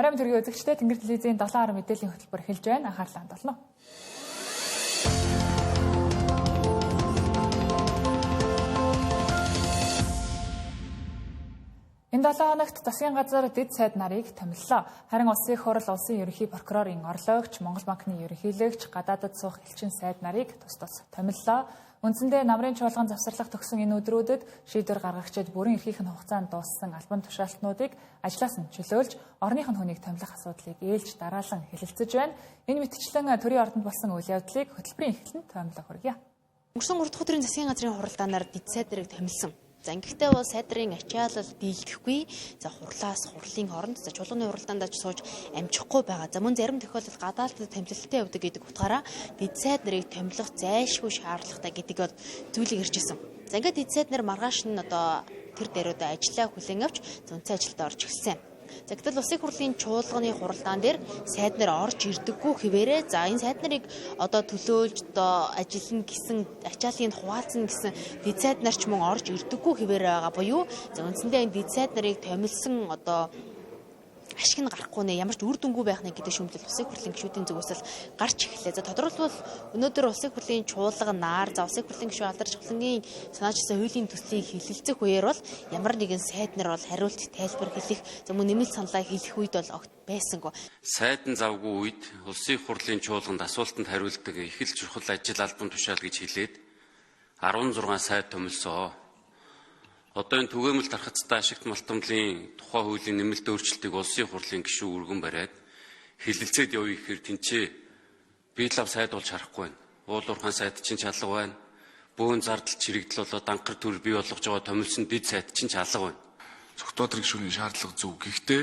Оройн төргийн үзэгчдээ Тэнгэр телевизийн 7 мэдээллийн хөтөлбөр эхэлж байна. Анхаарлаа хандуулна. Энэ 7 хоногт засгийн газар дэд сайд нарыг томиллоо. Харин улсын их хурл улсын ерөнхий прокурорын орлогч, Монгол банкны ерөнхийлөгч, гадаадд суух элчин сайд нарыг тус томиллоо. Үндсэндээ намрын чуулган завсарлах төгсөн энэ өдрүүдэд шийдвэр гаргагчид бүрэн эрхийнх нь хугацаанд дууссан албан тушаалтнуудыг ажлаас нь чөлөөлж, орных нь хүнийг томилох асуудлыг ээлж дараалан хэлэлцэж байна. Энэ мэтчлэн төрийн ордонд болсон үйл явдлыг хөтөлбөрийн эхлэлд тоомлох хүргье. Өнгөрсөн 3 дахь өдрийн засгийн газрын хуралдаанаар дэд сайд нарыг томилсон. За ингэхдээ бол сайд нарын ачаалал дийлдэхгүй. За хурлын оронд чуулганы хуралдаанд сууж амжихгүй байгаа. За мөн зарим тохиолдолд гадаалтад томилолттой явдаг гэдэг утгаараа дэд сайд нарыг томилох зайлшгүй шаардлагатай гэдэг бол зүйлийг иржсэн. За ингээд дэд сайд нар маргааш нь одоо тэр даруйда ажиллаа хүлээн авч зөнцөн ажилдаа орж эхэлсэн. За гэтэл улсын хурлын чуулганы хуралдаан дээр сайд нар орж ирдэггүй хэвээрээ за энэ сайд нарыг одоо төлөөлж одоо ажиллана гэсэн ачааллыг хуваалцна гэсэн дэд сайд нар ч мөн орж ирдэггүй хэвээр байгаа буюу за үндсэндээ энэ дэд сайд нарыг томилсон одоо ашиг нь гарахгүй нэ ямар ч үр дүнгүй байх нэ гэдэг шүүмжлэл улсын хурлын гишүүдийн зүгээс л гарч эхэллээ. За тодорхойлбол өнөөдөр улсын хурлын чуулган нар за улсын хурлын гишүүд алдарч хөлнгийн санаачилсан хуулийн төслийг хэлэлцэх үеэр бол ямар нэгэн сайд нар бол хариулт тайлбар хэлэх за мөн нэмэлт саналаа хэлэх үед бол огт байсангүй. Сайд нь завгүй үед улсын хурлын чуулганд асуултанд хариулдаг их л чухал ажил албан тушаал гэж хэлээд 16 сайд томилсоо. Одоо энэ түгээмэл тархацтай ашигт малтамлын тухай хуулийн нэмэлт өөрчлөлтийг улсын хурлын гишүүн өргөн бариад хэлэлцээд явъя гэхээр тэнцээ бие лав сайд болж харахгүй байна. Уул уурхайн сайд чинь чалга байна. Бөөн зардал чирэгдэл болоод данхар төр бий болгож байгаа томилсон дэд сайд чинь чалга байна. Цогтоодрын гишүүний шаардлага зөв. Гэхдээ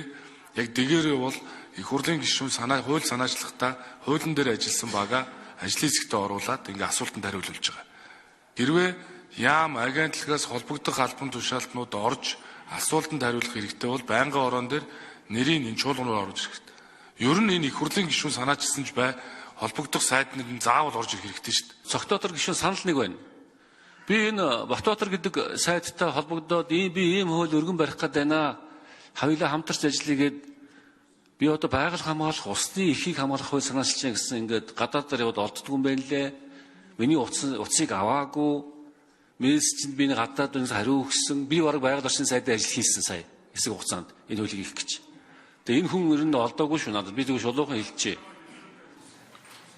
яг дэгээрээ бол их хурлын гишүүн хууль санаачлагтаа хуулийн дээр ажилласан бага ажлын хэсэгтээ оруулаад ингээ асуултанд хариулж байгаа. Хэрвээ яам агентлагаас холбогдох албан тушаалтнууд орж асуултанд хариулах хэрэгтэй бол байнгын орон дээр нэрийн энэ чуулган руу оруулж хэрэгтэй. Ер нь энэ их хурлын гишүүн санаачилсан ч бай холбогдох сайд нар нь заавал орж ирэх хэрэгтэй шүү дээ. Цогтоотор гишүүн санал нэг байна. Би энэ Батбаатар гэдэг сайдтай холбогдоод би ийм хууль өргөн барих гээд байна. Хоёулаа хамтарч ажиллая гээд би одоо байгаль хамгаалах, усны эрхийг хамгаалах хууль санаачилсан гэсэн ингээд гадаадаар яваад олддгүй юм байна лээ. Миний утсыг аваагүй. Мессеж чинь би гадаад үнээс хариу өгсөн. Би бараг байгаль орчны сайдын ажил хийсэн сая. Хэсэг хугацаанд энэ хуулийг хийх гэж. Тэгээ энэ хүн ер нь олдоогүй шүү надад. Би зөвхөн шулуухан хэлчихье.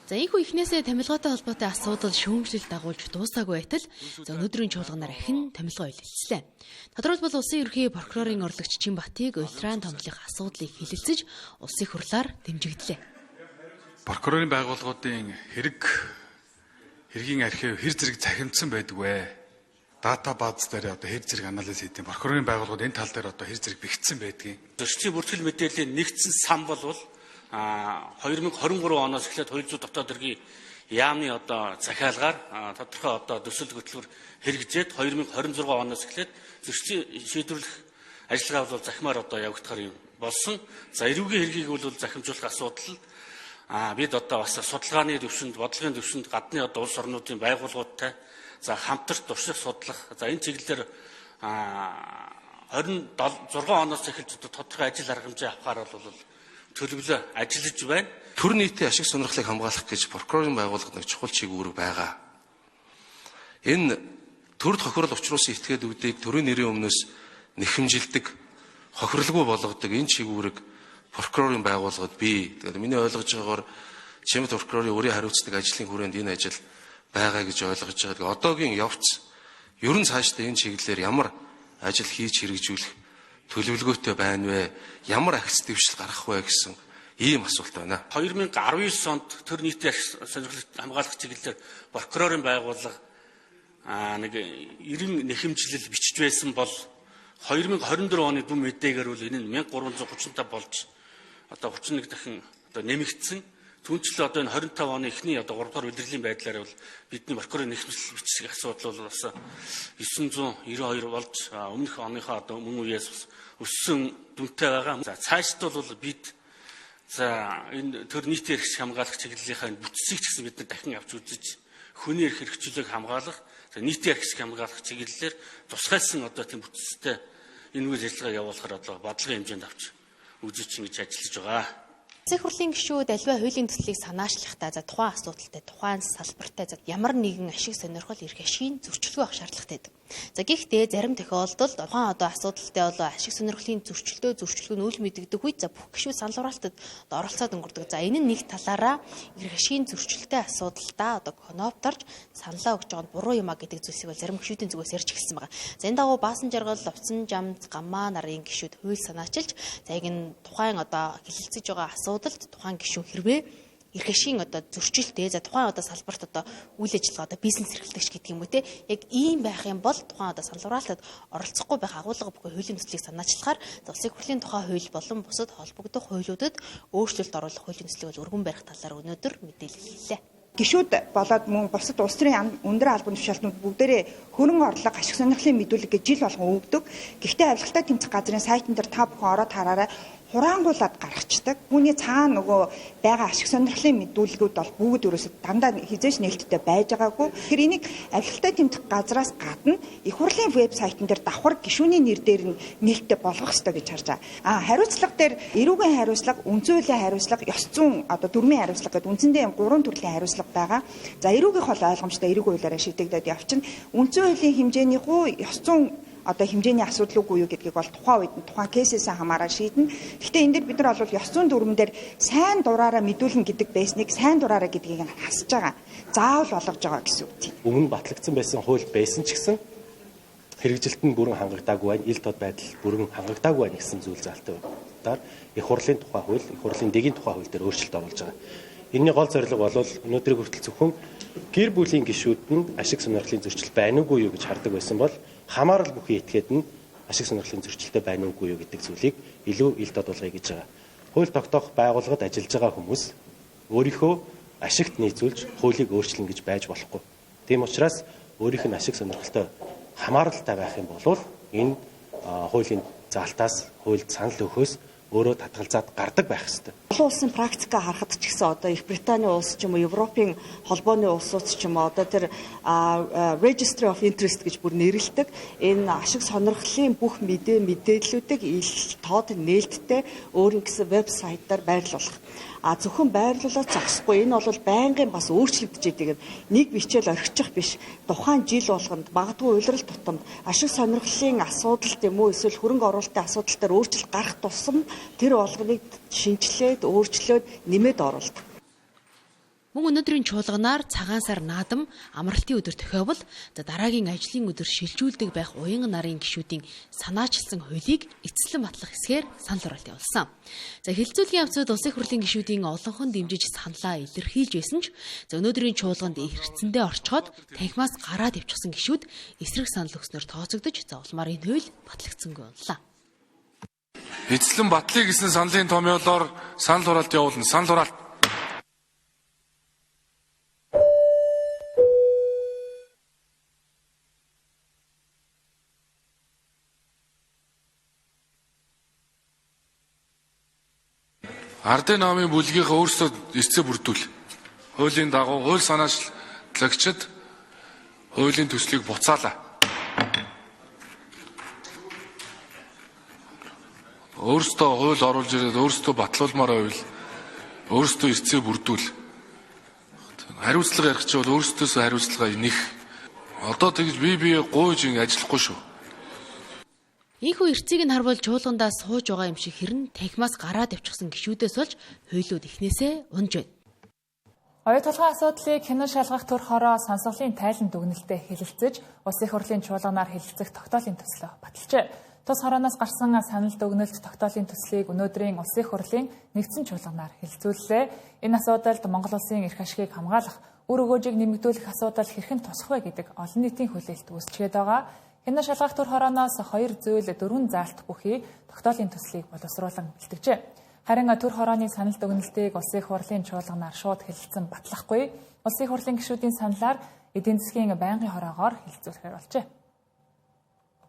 За ийхүү ихнээсээ томилгоотой холбоотой асуудал шүүмжлэл дагуулж дуусаагүй байтал за өнөөдрийн чуулганаар ахин томилгоо илэрхийллээ. Тодорхойлбол улсын ерөнхий прокурорын орлогч Чинбатыг улиран томлох асуудлыг хэлэлцэж улсын хурлаар дэмжигдлээ. Прокурорын байгууллагуудын хэргийн архив хэр зэрэг захимдсан байдаг вэ? Дата бааз дээр одоо хэр зэрэг анализ хийдэг. Прокурорын байгууллагууд энэ тал дээр одоо хэр зэрэг бэхжсэн байдгийг. Зөрчлийн бүртгэл мэдээллийн нэгдсэн сан бол 2023 оноос эхлээд 200 дотоод хэргийн яамны одоо захиалгаар тодорхой одоо төсөл хөтөлбөр хэрэгжээд 2026 оноос эхлээд зөрчлийн шийдвэрлэх ажиллагаа бол захимаар одоо явагдахаар юм болсон. За эрүүгийн хэргийг бол захимжуулах асуудал бид одоо бас судалгааны төвшөнд, бодлогын төвшөнд гадны одоо улс орнуудын байгууллагуудтай за хамтарч турших судлах. За энэ чиглэлээр 26 оноос эхэлж тодорхой ажил арга хэмжээ авахаар бол төлөвлөө ажиллаж байна. Төр нийтийн ашиг сонирхлыг хамгаалах гэж прокурорын байгууллагад нэг чухал чиглэл байгаа. Энэ төр тохирол учруулсан этгээдүүдийг төрийн нэрийн өмнөөс нэхэмжилдэг, хохирлгүй болгодог энэ чиглэлийг прокурорын байгууллагад бий. Тэгэхээр миний ойлгож байгаагаар чимэт прокурорын өөрийн хариуцдаг ажлын хүрээнд энэ ажил байгаа гэж ойлгож байгаа. Одоогийн явц ер нь цаашдаа энэ чиглэлээр ямар ажил хийж хэрэгжүүлэх төлөвлөгөөтэй байна вэ? Ямар ахиц дэвшил гаргах вэ гэсэн ийм асуулт байна. 2019 онд төр нийтийн сонирхлыг хамгаалах чиглэлээр прокурорын байгууллага нэг 90 нэхэмжлэл бичиж байсан бол 2024 оны дүн мэдээгээр бол энэ нь 1335 болж одоо 31 дахин одоо нэмэгдсэн. Түүнчлээ одоо энэ 25 оны эхний одоо 3 дахь удирдлагын байдлаар бол бидний прокурорын нэхэмжлэл бичих асуудал бол бас 992 болж өмнөх оныхоо одоо мөн үеэс өссөн дүнтэй байгаа. За цаашд бол бид за энэ төр нийтийн эрх хамгаалах чиглэлийнхаа бүтцийг ч гэсэн бид нар дахин авч үзэж хүний эрх хэрэгжүүлэг хамгаалах, за нийтийн эрх хамгаалах чиглэлээр тусгайлсан одоо тийм бүтцтэй энэ үйл ажиллагаа явуулахаар одоо бодлогын хэмжээнд авч үзэж ингэж ажиллаж байгаа. Улсын хурлын гишүүд аливаа хуулийн төслийг санаачлахдаа за тухайн асуудалтай, тухайн салбартай за ямар нэгэн ашиг сонирхол эрх ашигын зөрчилгөө авах шаардлагатай байдаг. За гэхдээ зарим тохиолдолд тухайн асуудалтай болоо ашиг сонирхлын зөрчилгөө нь үл мэдэгдэх үед за бүх гишүүд санал хураалтад оролцоод өнгөрдөг. За энэ нь нэг талаараа эрх ашигын зөрчилтэй асуудалдаа конопторж саналаа өгж байгаа нь буруу юм а гэдэг зүйлсийг бол зарим гишүүдийн зүгээс ярьж эхэлсэн байгаа. За энэ дагуу Баасан жаргал, Лувсан жамд, Гаммаа нарын гишүүд хууль санаачилж за яг энэ тухайн хэлэлцэж байгаа асуудалд тухайн гишүүн хэрвээ эрх ашигын зөрчилтэй за тухайн салбарт үйл ажиллагаа бизнес эрхлэгч гэдэг юм уу те яг ийм байх юм бол тухайн санал хураалтад оролцохгүй байх агуулга бүхэн хуулийн төслийг санаачлахаар улсын хурлын тухай хууль болон бусад холбогдох хуулиудад өөрчлөлт оруулах хуулийн төслийг өргөн барих талаар өнөөдөр мэдээлэл хэллээ. Гишүүд болоод мөн бусад улс төрийн өндөр албан тушаалтнууд бүгдээрээ хөрөнгө орлого ашиг сонирхлын мэдүүлэг гэж жил болгон өгдөг. Гэхдээ авилгатай тэмцэх газрын сайтн дээр та бүхэн ороод хараарай. Хураангуулаад гаргацдаг. Үүний цаана нөгөө байгаа ашиг сонирхлын мэдүүлгүүд бол бүгд ерөөсөд дандаа хизээш нээлттэй байж байгаагүй. Тэгэхээр энийг авилгатай тэмцэх газраас гадна их хурлын вебсайтн дээр давхар гишүүний нэр дээр нь нээлттэй болгох ёстой гэж харж байгаа. Хариуцлага дээр эрүүгийн хариуцлага, үндсэн хуулийн хариуцлага, ёс зүйн дүрмийн хариуцлага гэдэг үндсэндээ юм 3 төрлийн хариуцлага байгаа. За эрүүгийнх бол ойлгомжтой эрүүг хуулиараа шийдэгдээд явчихна. Үндсэн хуулийн хэмжээнийх үү ёс зүйн хэмжээний асуудал үгүй юу гэдгийг бол тухайн үед нь тухайн кейсээс хамаараа шийднэ. Гэхдээ энэ дээр бид нар бол ёс зүйн дүрмэн дээр сайн дураараа мэдүүлнэ гэдэг байсныг сайн дураараа гэдгийг хасж байгаа. Заавал болгож байгаа гэсэн үг тийм. Өмнө батлагдсан байсан хууль байсан ч гэсэн хэрэгжилт нь бүрэн хангагдаагүй байна. Ил тод байдал бүрэн хангагдаагүй байна гэсэн зүйл заалтай байна. Их хурлын тухай хууль, их хурлын дэгийн тухай хууль дээр өөрчлөлт оруулж байгаа. Энэний гол зорилго бол өнөөдрийг хүртэл зөвхөн гэр бүлийн гишүүд нь ашиг сонирхлын зөрчил байна уугүй юу гэж хардаг байсан бол хамаарал бүхий этгээд нь ашиг сонирхлын зөрчилтэй байна уугүй юу гэдэг зүйлийг илүү ил додуулгая гэж байгаа. Хууль тогтоох байгууллагад ажиллаж байгаа хүмүүс өөрийнхөө ашигт нийцүүлж хуулийг өөрчлөн гэж байж болохгүй. Тийм учраас өөрийнх нь ашиг сонирхолтой хамааралтай байх юм бол энэ хуулийн заалтаас хуульд санал өгөхөөс өөрөө татгалзаад гардаг байх ёстой. Олон улсын практика харахад ч гэсэн Их Британий улс ч юм уу Европын холбооны улсууд ч юм уу тэр Registry of Interest гэж бүр нэрлэдэг. Энэ ашиг сонирхлын бүх мэдээллүүдийг ил тод нээлттэй өөрийн гэсэн вебсайтаар байрлуулах. Зөвхөн байрлуулаад зогсохгүй. Энэ бол байнгын бас өөрчлөгдөж идэг. Нэг бичээл орхичих биш. Тухайн жил болгонд магадгүй улирал тутамд ашиг сонирхлын асуудал юм уу эсвэл хөрөнгө оруулалтын асуудал дээр өөрчлөлт гарах тусам тэр болгоныг шинжилээд өөрчлөөд нэмээд оруулдаг. Мөн өнөөдрийн чуулганаар цагаан сар наадам амралтын өдөр тохиовол дараагийн ажлын өдөр шилжүүлдэг байх уян нарын гишүүдийн санаачилсан хуулийг эцэслэн батлах хэсгээр санал хураалт явуулсан. Хэлэлцүүлгийн явцад улсын хурлын гишүүдийн олонхон дэмжиж саналаа илэрхийлж байсан ч өнөөдрийн чуулганд хэрэгцэндээ орчход танхимаас гараад явчихсан гишүүд эсрэг санал өгснөөр тооцогдож улмаар энэ хууль батлагдсангүй боллоо. Эцэслэн батлыг гэсэн саналын томьёолоор санал хураалт явуулна. Санал хураалт. Ардын намын бүлгийнхаа өөрсдөө эцэг бүрдүүл. Хуулийн дагуу хууль санаачлагчид хуулийн төслийг буцаалаа. Өөрсдөө хууль оруулж ирээд өөрсдөө батлуулмаар байвал өөрсдөө эцэг бүрдүүл. Хариуцлага ярих чи бол өөрсдөөсөө хариуцлага нэх. Одоо тэгж бие гуйж ажиллахгүй шүү. Ийхүү эрцгийг нь харвал чуулгандаа сууж байгаа юм шиг хэрн танхимаас гараад явчихсан гишүүдээс болж хуйлууд ихнээсээ унж байна. Оюу толгойн асуудлыг хянан шалгах төр хороо сонсголын тайлан дүгнэлтэд хэлэлцэж, улсын хурлын чуулганаар хэлэлцэх тогтоолын төслөө баталжээ. Тус хорооноос гарсан санал дүгнэлт тогтоолын төслийг өнөөдрийн улсын хурлын нэгдсэн чуулганаар хэлэлцүүллээ. Энэ асуудалд Монгол улсын эрх ашигыг хамгаалах, үр өгөөжийг нэмэгдүүлэх асуудал хэрхэн тусах вэ гэдэг олон нийтийн хүлээлт үүсчээд байгаа. Хянан шалгах төр хорооноос 2 зүйл 4 заалт бүхий тогтоолын төслийг боловсруулан бэлтгэжээ. Харин төр хорооны санал дүгнэлтийг улсын хурлын чуулганаар шууд хэлэлцэн батлахгүй, улсын хурлын гишүүдийн саналаар эдийн засгийн байнгын хороогоор хэлэлцүүлэхээр болжээ.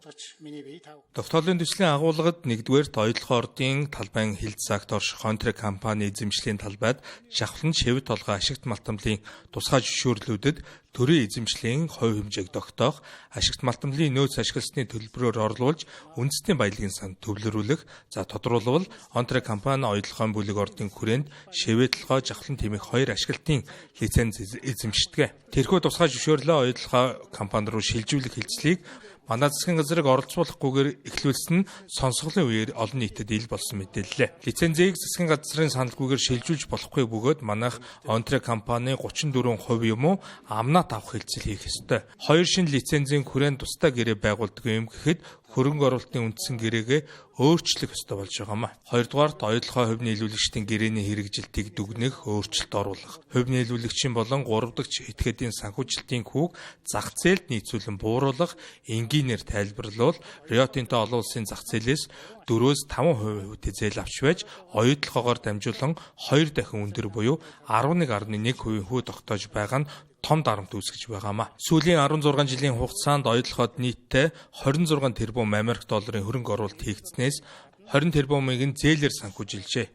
Тогтоолын төслийн агуулгад 1-р оюутлын ордын талбайн хилцаагт орших Онтрек компани эзэмшлийн талбайд жавхлан шивд толгой ашигт малтамлын тусгай зөвшөөрлүүдэд төрийн эзэмшлийн хувь хэмжээг тогтоох, ашигт малтамлын нөөц ашигласны төлбөрөөр орлуулж үндэсний баялагын сан төвлөрүүлэх, за тодруулбал Онтрек компани оюутлын бүлэг ордын хүрээнд шивд толгой жавхлан тэмэх 2 ашиглалтын лиценз эзэмшдэг. Тэрхүү тусгай зөвшөөрлөө оюутлын компани руу шилжүүлэх хилцлийг манай засгийн газрыг оролцуулахгүйгээр эхлүүлсэн нь сонсголын үеэр олон нийтэд ил болсон мэдээллээ. Лицензийг засгийн газрын саналгүйгээр шилжүүлж болохгүй бөгөөд манайх Онтрек компани 34% юм уу амнаа тавах хэлцэл хийх ёстой. 2 шинэ лицензийн хүрээнд тусдаа гэрээ байгуулдаг юм гэхэд хөрөнгө оруулалтын үндсэн гэрээгээ өөрчлөх ёстой болж байгаамаа. Хоёрдугаарт оюутлын хувь нийлүүлэгчдийн гэрээний хэрэгжилтийг дүгнэх, өөрчлөлт оруулах. Хувь нийлүүлэгчийн болон 3 дахь этгээдийн санхүүжилтийн хүүг зах зээлд нийцүүлэн бууруулах, энгийнээр тайлбарлуул, Рио Тинто олон улсын зах зээлээс 4-5% хүйтээ зээл авч байж, оюутлогоор дамжуулан 2 дахин өндөр буюу 11.1% хүү тогтоож байгаа нь том дарамт үүсгэж байгаамаа. Сүүлийн 16 жилийн хугацаанд оюутлогод нийтдээ 26 тэрбум Америк долларын хөрөнгө оруулалт хийгдснээс 20 тэрбумыг нь зээлээр санхүүжилжээ.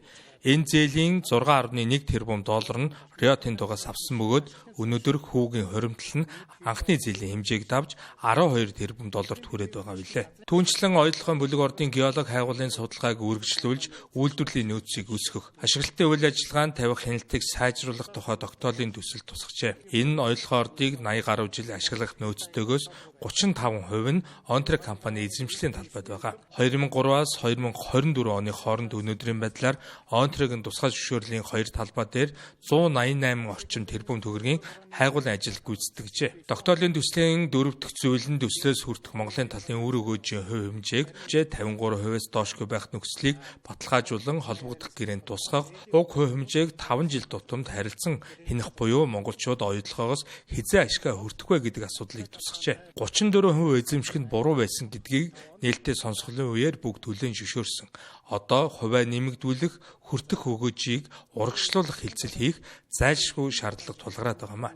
Энэ зээлийн 6.1 тэрбум доллар нь Рио Тинтогоос авсан бөгөөд өнөөдөр хүүгийн хуримтлал нь анхны зээлийн хэмжээг давж 12 тэрбум долларт хүрээд байгаа билээ. Түүнчлэн оюутлын бүлэг ордын геолог хайгуулын судалгааг үргэлжлүүлж үйлдвэрлэлийн нөөцийг өсгөх, ашиглалтын үйл ажиллагаанд тавих хяналтыг сайжруулах тухай тогтоолын төсөл тусгажээ. Энэ нь оюутлын ордыг 80 гаруй жил ашиглах нөөцтэйгөөс 35% нь Онтрек компани эзэмшлийн талбайд байгаа. 2003-аас 2024 оны хооронд өнөөдрийн байдлаар Онтрекийн тусгай зөвшөөрлийн 2 талбай дээр 188 орчим тэрбум төгрөгийн хайгуулын ажил гүйцэтгэжээ. Тогтоолын төслийн 4 дахь зүйл нь төслөөс хүртэх Монголын талын үр өгөөжийн хувь хэмжээг 53%-аас доошгүй байх нөхцөлийг баталгаажуулан холбогдох гэрээнд тусгах, уг хувь хэмжээг 5 жил тутамд харилцан хянах буюу монголчууд оюутлогоос хизээ ашигаа хүртэх вэ гэдэг асуудлыг тусгажээ. 34% эзэмшихэд буруу байсан гэдгийг нээлттэй сонсголын үеэр бүгд хүлээн зөвшөөрсөн. Одоо хувиа нэмэгдүүлэх, хүртэх өгөөжийг урагшлуулах хилцэл хийх зайлшгүй шаардлага тулгараад байгаамаа.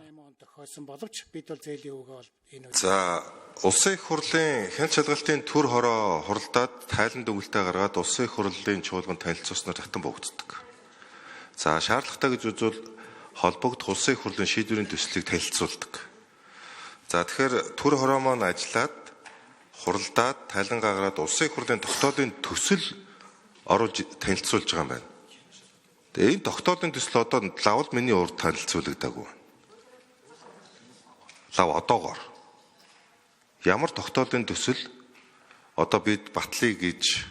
За, улсын их хурлын хяналт шалгалтын төр хороо хуралдаад тайлан дүгнэлтээ гаргаад улсын их хурлын чуулганд танилцуулснаар татан богддог. За, шаардлагатай гэж үзвэл холбогдох улсын их хурлын шийдвэрийн төслийг танилцуулдаг. За, тэгэхээр төр хороо маань ажиллаад хуралдаад тайлан гаргаад улсын их хурлын тогтоолын төсөл оруулж танилцуулж байгаа юм байна. Тэгээ энэ тогтоолын төсөл одоо лавл миний урд танилцуулагдаагүй. Лав одоогоор ямар тогтоолын төсөл одоо бид батлыг гэж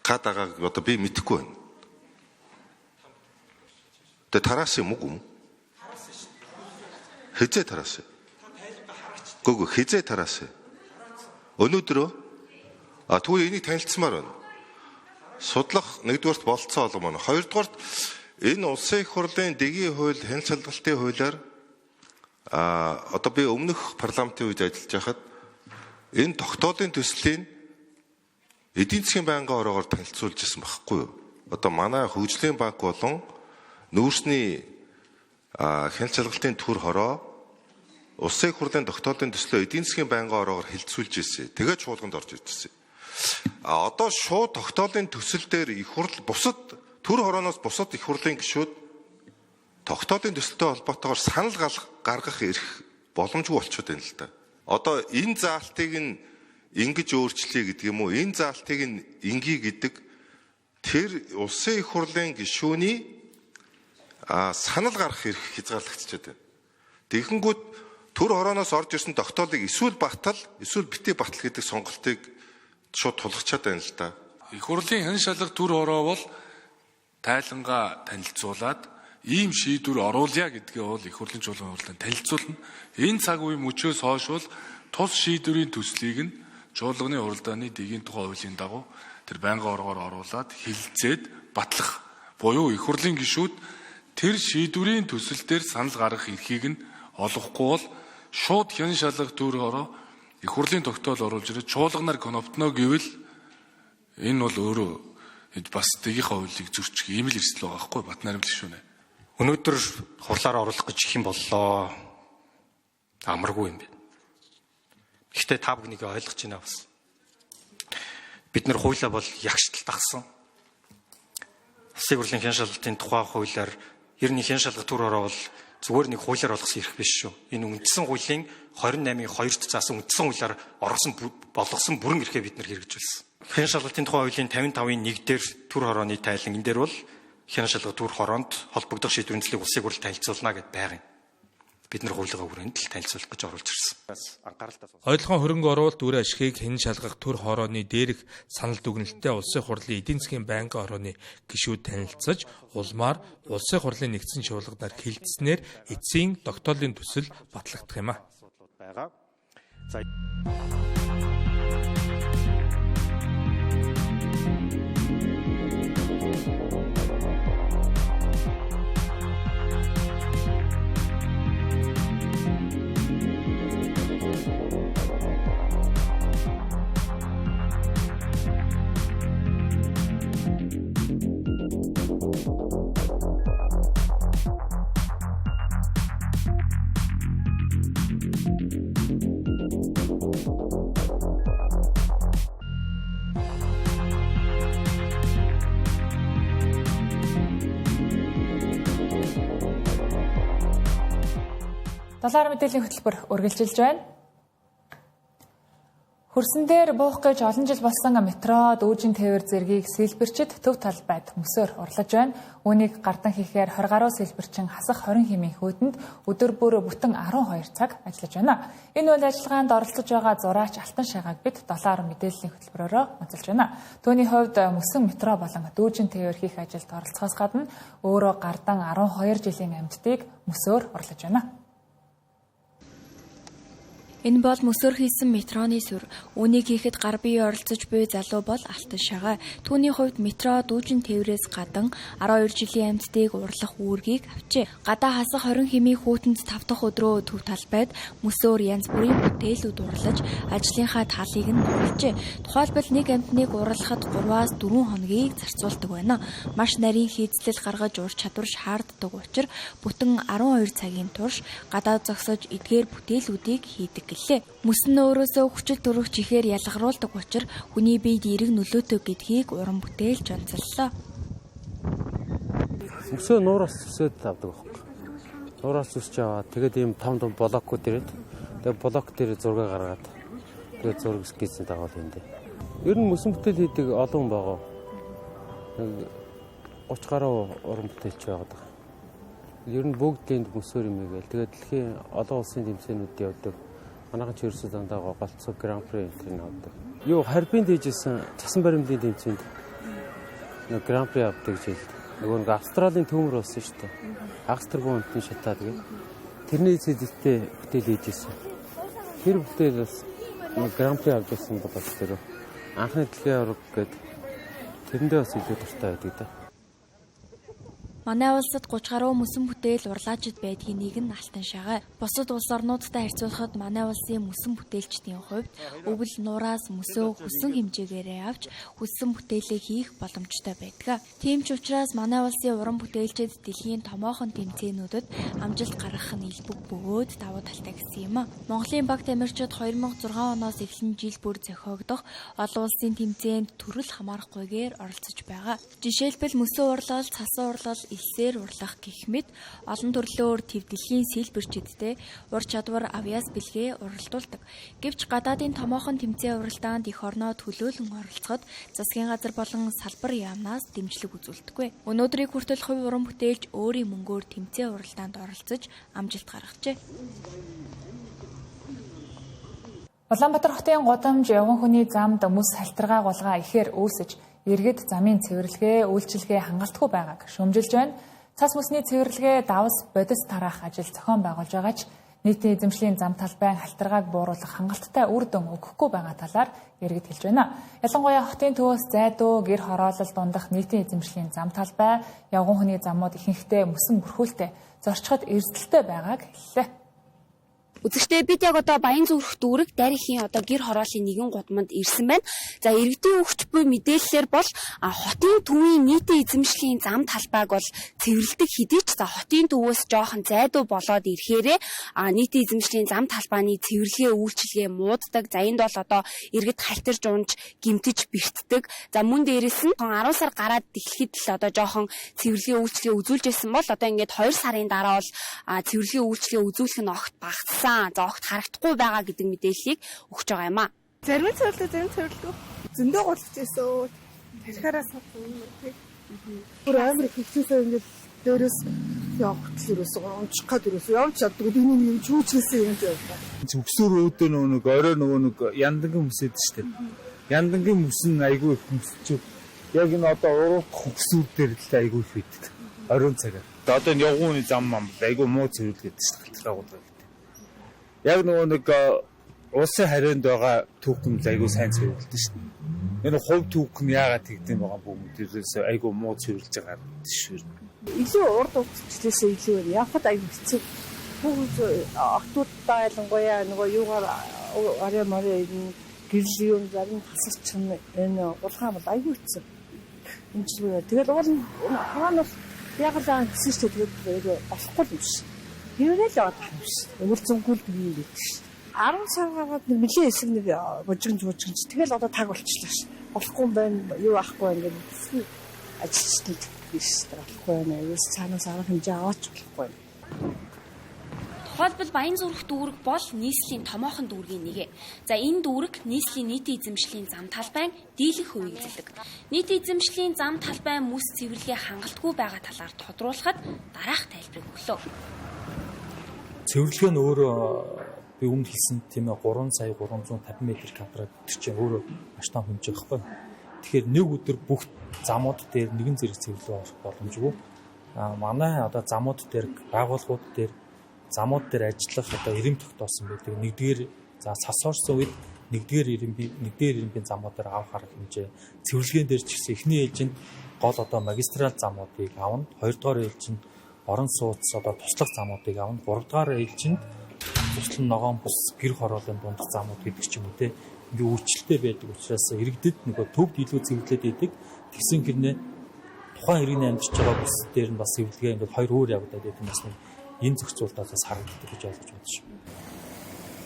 гад агааг одоо би мэдэхгүй байна. Тэгээ тараас юм уу? Хизээ тараас. Гүг хизээ тараас. Өнөөдрөө тэгвэл энийг танилцсамаар байна. Судлах 1-р болцсон олон маань. 2-р энэ улсын их хурлын дэгийн хууль, хяналт шалгалтын хуулиар одоо би өмнөх парламентын үед ажиллаж байхад энэ тогтоолын төслийн эдийн засгийн байнгын ороогоор танилцуулж ирсэн байхгүй юу? Одоо манай хөгжлийн банк болон нүүрсний хяналт шалгалтын төр хороо улсын их хурлын тогтоолын төслөө эдийн засгийн байнгын ороогоор хилцүүлж ирсэн. Тэгээд чуулганд орж ирсэн. Одоо шууд тогтоолын төсөл дээр их хурл бусад төр хорооноос бусад их хурлын гишүүд тогтоолын төсөлтэй холбоотойгоор санал гаргах эрх боломжгүй болчиход байна л да. Одоо энэ заалтыг нь ингэж өөрчлөе гэдэг юм уу? Энэ заалтыг нь инги гэдэг тэр улсын их хурлын гишүүний санал гаргах эрх хязгаарлагдчихад байна. Тэгэнгүүт төр хорооноос орж ирсэн тогтоолыг эсвэл батал, эсвэл битгий батал гэдэг сонголтыг шууд тулгачаад байна л да. Их хурлын хяналт шалгалт төр хороо бол тайлангаа танилцуулаад ийм шийдвэр оруулъя гэдгээ бол их хурлын чуулган хурлаар танилцуулна. Энэ цаг үе мөчөөс хойш бол тус шийдвэрийн төслийг нь чуулганы хуралдааны дэгийн тухай хуулийн дагуу тэр байнгын оргоор оруулаад хилцээд батлах буюу их хурлын гишүүд тэр шийдвэрийн төсөл дээр санал гаргах эрхийг нь олохгүй бол шууд хяналт шалгалт төр хороо их хурлын тогтоол оруулж ирээд чуулганаар коноптно гэвэл энэ бол өөрөө бас дэгийнхаа хуулийг зөрчих ийм л эрсдэл байгаа байхгүй Батнайрамд гишүүнэ. Өнөөдөр хурлаар оруулах гэж их юм боллоо. Амаргүй юм бэ. Гэхдээ та бүхнийг ойлгож байна бас. Бид нар хуулиа бол ягштал дагсан. Улсын хурлын хэн шалгалтын тухай хуулиар ер нь хэн шалгалт төр ороо бол зүгээр нэг хуулиар болгосон эрх биш шүү. Энэ үндсэн хуулийн 28-ийн 2-т заасан үндсэн хуулиар болгосон бүрэн эрхээ бид нар хэрэгжүүлсэн. Хэн шалгалтын тухай хуулийн 55-ийн 1 дээр төр хорооны тайлан энэ дээр бол хэн шалгалт төр хороонд холбогдох шийдвэрийн төлөв улсын хурл танилцуулна гэд байгаа юм. Бид нар хуулигаа хүрээнд л танилцуулах гэж оруулж ирсэн. Ойлгон хөрөнгө оруулалт үр ашгийг хэн шалгах төр хорооны дээрх санал дүгнэлттэй улсын хурлын эдийн засгийн банк орооны гишүүд танилцаж, улмаар улсын хурлын нэгдсэн чуулганаар хилцснээр эцсийн тогтоолын төсөл батлагдах юм а. Доллар мэдээллийн хөтөлбөр үргэлжилж байна. Хөрсөн дээр буух гэж олон жил болсон метро дүүжин тээвэр зэргийг сэлбэрчид төв талбайд мөсөөр урлаж байна. Үүнийг гардан хийхээр 20 гаруй сэлбэрчин хасах 20 хэмээн хөөдөнд өдөр бүр бүтэн 12 цаг ажиллаж байна. Энэ үйл ажиллагаанд оролцож байгаа зураач Алтан Шайгааг бид доллар мэдээллийн хөтөлбөрөөр онцолж байна. Түүний хувьд мөсөн метро болон дүүжин тээвэр хийх ажилд оролцохоос гадна өөрөө гардан 12 жилийн амьтдыг мөсөөр урлаж байна. Энэ бол мөсөөр хийсэн метроны сүр. Үүнийг хийхэд гар бие оролцож буй залуу бол Алтан Шагаа. Түүний хувьд метро дүүжин тээврээс гадна 12 жилийн амьтдыг урлах үүргийг авчээ. Гадаа хасах 20 хэмээн хүүтэнд 5 дахь өдрөө төв талбайд мөсөөр янз бүрийн бүтээлүүд урлаж ажлынхаа талыг нь нуулжээ. Тухайлбал нэг амьтныг урлахад 3-аас 4 хоногийг зарцуулдаг байна. Маш нарийн хийцлэл гаргаж ур чадвар шаарддаг учраас бүтэн 12 цагийн турш гадаад зогсож эдгээр бүтээлүүдийг хийдэг. Мөсөн өөрөөсөө хүчил төрөх чихээр ялгаруулдаг учраас хүний биед эерэг нөлөөтэй гэдгийг уран бүтээлч онцоллоо. Мөсөө нуураас өсөд авдаг байхгүй. Нуураас өсч аваад тэгээд ийм том том блокууд ирээд тэгээд блок дээр зураг гаргаад тэгээд зураг скетчэнд аваад юм дээ. Ер нь мөсөн бүтээл хийдэг олон байгаа. 30 гаруй уран бүтээлч байгаа. Ер нь бүгд энд мөсөөр юм гээл. Тэгээд дэлхийн олон улсын тэмцээнүүд явдаг. Манайхан ч ерөөсөө дандаа голцоо гран при энтрийг авдаг. Юу харбинд хийжсэн цасан баримлын тэмцээнд нэг гран при авдаг жил. Нөгөө нэг Австралийн төмөр болсон шүү дээ. Австрийн үндэсний шатаа тэгээд тэрний зэдэлтэй бүтээл хийжсэн. Тэр бүтээл бас нэг гран при авчихсан болов тэр. Анхны дэлхийн авраг гээд тэрэндээ бас илүү дуртай байдаг да. Манай улсад 30 гаруй мөсөн бүтээл урлаачид байдгийн нэг нь Алтан Шагаа. Бусад улс орнуудтай харьцуулахад манай улсын мөсөн бүтээлчдийн хувьд өвөл нураас мөсөө хүссэн хэмжээгээрээ авч хүссэн бүтээлээ хийх боломжтой байдаг. Тийм ч учраас манай улсын уран бүтээлчид дэлхийн томоохон тэмцээнүүдэд амжилт гаргах нь илбэг бөгөөд давуу талтай гэсэн юм а. Монголын баг тамирчид 2006 оноос эхлэн жил бүр зохиогдох олон улсын тэмцээнд төрөл хамаарахгүйгээр оролцож байгаа. Жишээлбэл мөсөн урлал, цасан урлал, элсээр урлах гэх мэт олон төрлөөр твдэлийн сэлбэрчидтэй ур чадвар авьяас бэлгээ уралдуулдаг. Гэвч гадаадын томоохон тэмцээн уралдаанд эх орноо төлөөлөн оролцоход засгийн газар болон салбар яамнаас дэмжлэг үзүүлдэггүй. Өнөөдрийг хүртэл хувь уран бүтээлч өөрийн мөнгөөр тэмцээн уралдаанд оролцож амжилт гаргажээ. Улаанбаатар хотын гудамж явган хүний замд мөс халтаргаа гулгаа ихээр үүсэж иргэд замын цэвэрлэгээ, үйлчилгээ хангалтгүй байгааг шүүмжилж байна. Цас мөсний цэвэрлэгээ давс бодис тараах ажил зохион байгуулж байгаа ч нийтийн эзэмшлийн зам талбайн халтаргааг бууруулах хангалттай үр дүн өгөхгүй байгаа талаар иргэд хэлж байна. Ялангуяа хотын төвөөс зайдуу гэр хороолол дундах нийтийн эзэмшлийн зам талбай, явган хүний замууд ихэнхдээ мөсөн бүрхүүлтэй зорчход эрсдэлтэй байгааг хэллээ. Үзэгчдээ бид яг одоо Баян зүрх дүүрэг Дарихийн одоо гэр хорооллын нэгэн гудамд ирсэн байна. За иргэдийн өгч буй мэдээллээр бол хотын төвийн нийтийн эзэмшлийн зам талбайг бол цэвэрлдэг хэдий ч за хотын төвөөс жоохон зайдуу болоод ирэхээрээ нийтийн эзэмшлийн зам талбайны цэвэрлэгээ үйлчилгээ мууддаг. За энд бол одоо иргэд халтарж унж гимтэж бэртдэг. За мөн дээрээс нь 10 сар гараад эхлэхэд л одоо жоохон цэвэрлэгээ үйлчилгээ үзүүлж байсан бол одоо ингээд 2 сарын дараа бол цэвэрлэгээ үйлчилгээ үзүүлэх нь огт багассан. За огт харагдахгүй байгаа гэдэг мэдээллийг өгч байгаа юм аа. Зарим цэвэрлэдэг зөндөө голж ирсэн. Тархиараа сатсан тий. Бүр амар хэвчээсээ ингээд дээрээс явахт л ерөөсөө унчих гад ерөөсөө явж чаддаг. Биний юм чүүчээсээ юм байна. Зүгсүр өөдөө нэг орой нэг яндангийн хүсэд штеп. Яндангийн хүсэн айгүй их хүсч. Яг энэ одоо уруух хүсүүд дээр л айгүй их байдаг. Оройн цагаар. Одоо энэ явгууны зам айгүй муу цэвэрлэгээд штеп. Яг нэг улсын харьяанд байгаа түүхэн айгүй сайн цэвэрлэдэг штеп. Энэ хувь түүхэн яагаад тэгдэм байгаа бүгдээрээс айгүй муу цэвэрлж байгаа шүү. Илүү урд угтчлээсээ илүү байна. Явхад айгүй хэцүү. Бүгд охтуудтай ялангуяа нөгөө юугаар арай мараа гэрэл юм зарим хасарч энэ улгаан бол айгүй хэцүү. Тэгээд уул хаана яг л гэсэн ч тэгээд болохгүй юм шиг. Тэрэл яваад байгаа юм шиг. Өвөрцөнгөл юм байдаг шүү. 10 сар гараад нэлээд хэсэг нэг бужигч. Тэгэл одоо таг болчихлоо ш. Болохгүй юм байна. Юу ахгүй ингээд ажилчтай биш болохгүй байна. Юус цаанаас арга хэмжээ аваач болохгүй. Тухайлбал Баян зүрх дүүрэг бол нийслэлийн томоохон дүүргийн нэгэ. За энэ дүүрэг нийслэлийн нийтийн эзэмшлийн зам талбайн дийлэнх хувийг эзэлдэг. Нийтийн эзэмшлийн зам талбайн мөс цэвэрлэгээ хангалтгүй байгаа талаар тодруулахад дараах тайлбарыг өглөө. Цэвэрлэгээ нь өөрөө би өмнө хэлсэн тийм ээ 3 сая 350 м квадрат чинь өөрөө маш том хэмжээ байхгүй. Тэгэхээр нэг өдөр бүх замууд дээр нэгэн зэрэг цэвэрлэгээ авах боломжгүй. Манай одоо замууд дээр байгууллагууд дээр замууд дээр ажиллах одоо ирэм тогтоосон байдаг. Нэгдүгээр за цас орсон үед нэгдүгээр ирэмбийн замууд дээр авах арга хэмжээ. Цэвэрлэгийн дээр ч гэсэн эхний ээлжинд гол одоо магистрал замуудыг авна. Хоёрдугаар ээлжинд орон сууц одоо туслах замуудыг авна. Гуравдугаар ээлжинд туслан ногоон бус гэр хорооллын дундх замууд гэдэг ч юм уу те. Ингээ үйлчлэлтэй байдаг учраас иргэдэд нөгөө төвд илүү цэвэрлээд идэг. Тэгсэн хэрнээ тухайн иргэний амьдарч байгаа бус дээр нь бас цэвэрлэгээ ингээд хоёр өөр явагдаад байдаг юм байна. Энэ зохицуултаас харагддаг гэж ойлгож байна шүү.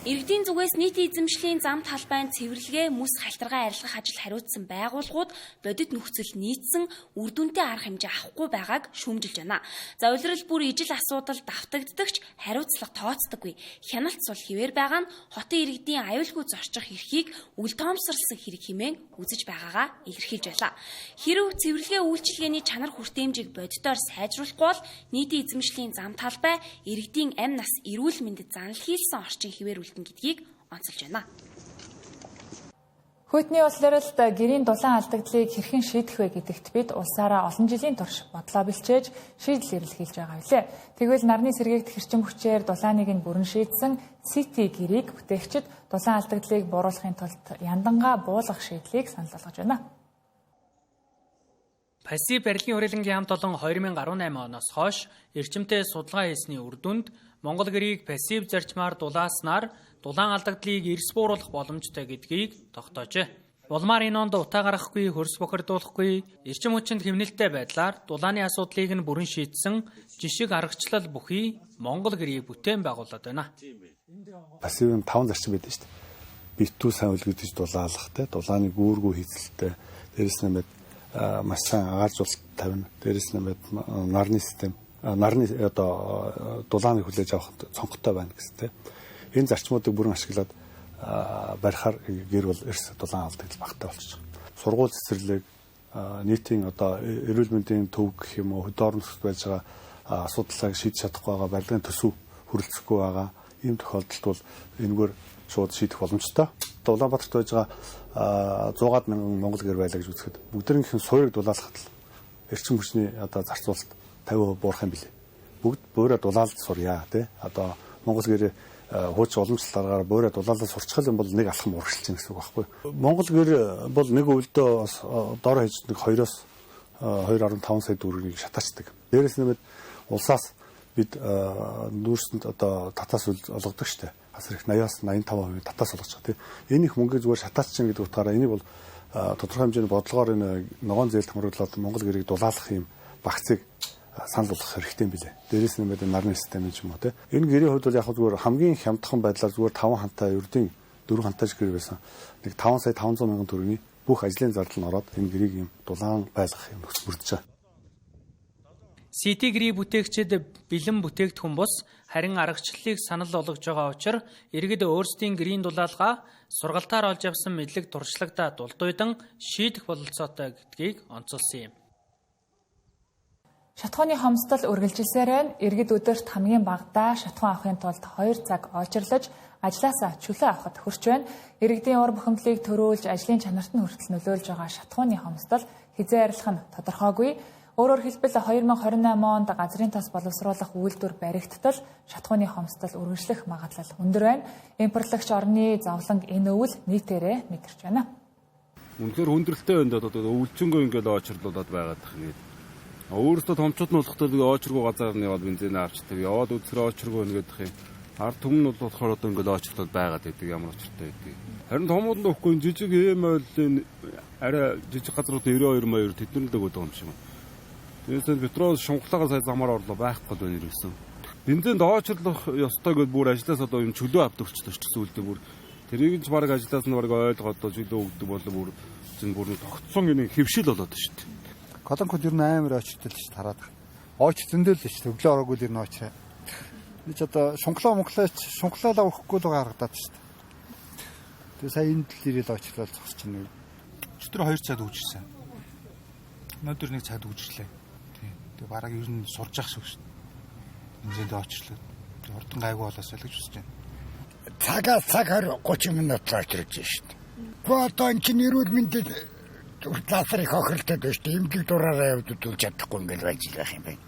Иргэдийн зүгээс нийтийн эзэмшлийн зам талбайн цэвэрлэгээ мөс халтаргаа арилгах ажил хариуцсан байгууллагууд бодит нөхцөл нийцсэн үр дүнтэй арга хэмжээ авахгүй байгааг шүүмжилж байна. За улирал бүр ижил асуудал давтагддагч хариуцлага тооцдоггүй. Хяналт сул хിവэр байгаа нь хотын иргэдийн аюулгүй зорчих эрхийг үл тоомсорлсон хэрэг хэмээн үзэж байгаагаа илэрхийлж байлаа. Хэрв цэвэрлэгээ үйлчилгээний чанар хүртээмжийг бодитоор сайжруулахгүй бол нийтийн эзэмшлийн зам талбай иргэдийн амь нас эрүүл мэндэд занал хийлсэн орчин хിവэр гэдгийг онцолж байна. Хөтний улиралд гэрийн дулаан алдагдлыг хэрхэн шийдэх вэ гэдэгт бид улсаараа олон жилийн турш бодлоо бэлчээж шийдэл эрэлхийлж байгаа билээ. Тэгвэл нарны сэргээгт хэрчим хүчээр дулааныг нь бүрэн шийдсэн Сити гэрийг бүтээгчид дулаан алдагдлыг бууруулахын тулд яндангаа буулгах шийдлийг санал болгож байна. Пассив барилгын хүрээлэнгийн хамт олон 2018 оноос хойш эрчимтэй судалгаа хийсний үр дүнд Монгол гэрийг пассив зарчмаар дулааснаар дулаан алдагдлыг эрс бууруулах боломжтой гэдгийг тогтоожээ. Улмаар энэ онд утаа гаргахгүй, хөрс бохирдуулахгүй, эрчим хүчинд хэмнэлттэй байдлаар дулааны асуудлыг нь бүрэн шийдсэн жишг аргачлал бүхий Монгол гэрийг бүтээн байгуулад байна. Пассив 5 зарчим байдаг шүү дээ. Битүү сайн үлгэгдэж дулаалах, дулааны гүүргүү хийцэлтэй, дээрэс нь маш сайн агааржуулалт тавина. Дээрэс нь нарны систем нарны одоо дулааныг хүлээж авах цонхтой байна гэсэн. Энэ зарчмуудыг бүрэн ашиглаад барихаар гэр бол эрс дулаан алдагдал багтаа болчих. Сургууль цэцэрлэг нийтийн одоо эрүүл мэндийн төв гэх юм уу хөдөө орон нутгад байж байгаа асуудлыг шийдэж чадахгүй байгаа барилгын төсөв хүрэлцэхгүй байгаа ийм тохиолдолд бол энэгээр шууд шийдэх боломжтой. Улаанбаатарт байж байгаа 100-аад мянган монгол гэр байлаа гэж үзэхэд бүгдээрийнх нь суурийг дулаалахад л эрчим хүчний одоо зарцуулалт 50% буурах юм билээ. Бүгд буураа дулаалд сурья тий. Одоо монгол гэр хууч уламжлалаар буураа дулаалд сурчхал юм бол нэг алхам урагшилж байгаа гэсэн үг байхгүй. Монгол гэр бол нэг өвөлдөө дор хэж нэг 2.5 сая төгрөгийг шатаачдаг. Дээрээс нэмээд улсаас бид нүүрсэнд одоо татаас олгодог штэ. асар их 80-аас 85% татаас олгож байгаа тийм. Энэ их мөнгө зүгээр шатаалч чинь гэдэг утгаараа энийг бол тодорхой хэмжээний бодлогоор энэ ногоон зээлд хамруулаад Монгол гэрийг дулаалгах юм багцыг санал болгох хэрэгтэй юм билээ. Дээрээс нэмээд нарны систем юм уу тийм. Энэ гэрийн хувьд бол яг зүгээр хамгийн хямдхан байдлаар зүгээр 5 хантай ердийн 4 хантай гэр байсан. Нэг 5 сая 500 мянган төгрөгийн бүх ажлын зардал нь ороод энэ гэрийг юм дулаан байлгах юм нөхцөл бүрдэж байгаа. Сити гэрээ бүтээгчид бэлэн бүтээгдэхүүн бус харин аргачлалыг санал болгож байгаа учраас иргэд өөрсдийн гэрийн дулаалгаа сургалтаар олж авсан мэдлэг туршлагадаа дулдуйдан шийдэх бололцоотой гэдгийг онцолсон юм. Шатхууны хомсдол үргэлжилсээр иргэд өдөрт хамгийн багадаа шатхуун авахын тулд 2 цаг олжирлаж ажлаасаа чөлөө авахд хүрч байна. Иргэдийн ур бухимдлыг төрүүлж ажлын чанарт нь хүртэл нөлөөлж байгаа шатхууны хомсдол хизээ арилах нь тодорхойгүй. Өөрөөр хэлбэл 2028 онд газрын тос боловсруулах үйлдвэр баригдтал шатхууны хомсдол үргэлжлэх магадлал өндөр байна. Импортлогч орны зовлон энэ өвөл нийтээрээ мэдэрч байна. Үнэхээр хүндрэлтэй байна да өвлжөнгөө ингээд очрлуулад байгаад тах нэг. Өөрөөсөө томчууд нь болохтой очргоо газар нь яваад бензин авчдаг. Яваад үсрээ очргоо нэгэдэх юм. Ард түмэн нь болохоор одоо ингээд очрлууд байгаад байдаг ямар очртой байдаг. Харин томууд нь өгөхгүй жижиг эм ойлын арай жижиг газрууд 92 маяр тэднэр л өгöd байгаа юм шиг байна. Тэрээс петрол шунхлагаа сая замаар орлоо байхгүй байна ирсэн. Бензинд очрлох ёстой гэдээ бүр ажлаас одоо юм чөлөө авдаг ч зүйлдээ бүр тэрийг ч баг ажлаас нь баг ойлгоод чөлөө өгдөг болоо бүр чинь бүр тогтсон нэг хэвшил болоод шүү дээ. Колонкод ер нь амар очтой л шүү дээ хараад. Очтөндөө л шүү дээ. Өглөө ороогүй л ер нь очраа. Энд ч одоо шунхлаалаа өгөхгүй л гаргадаад шүү дээ. Тэгээ сая энэ тал ирэл очрлол зогсож байна. Өчтөр 2 цаг үжирсэн. Өнөөдөр 1 цаг үжирлээ. Тэгээ бараг ер нь сурж ах шүү дээ. Энд очрлоо. Урдан гайгүй болоос л гэж үзэж байна. Цагаас цагаар 30 минут очирч шүү дээ. Гоо чинь эрүүл мэндэд лазер их охирлтод байна шүү дээ. Эмгэг дураараа явдад үл чадахгүй ингээд байж байгаа юм байна.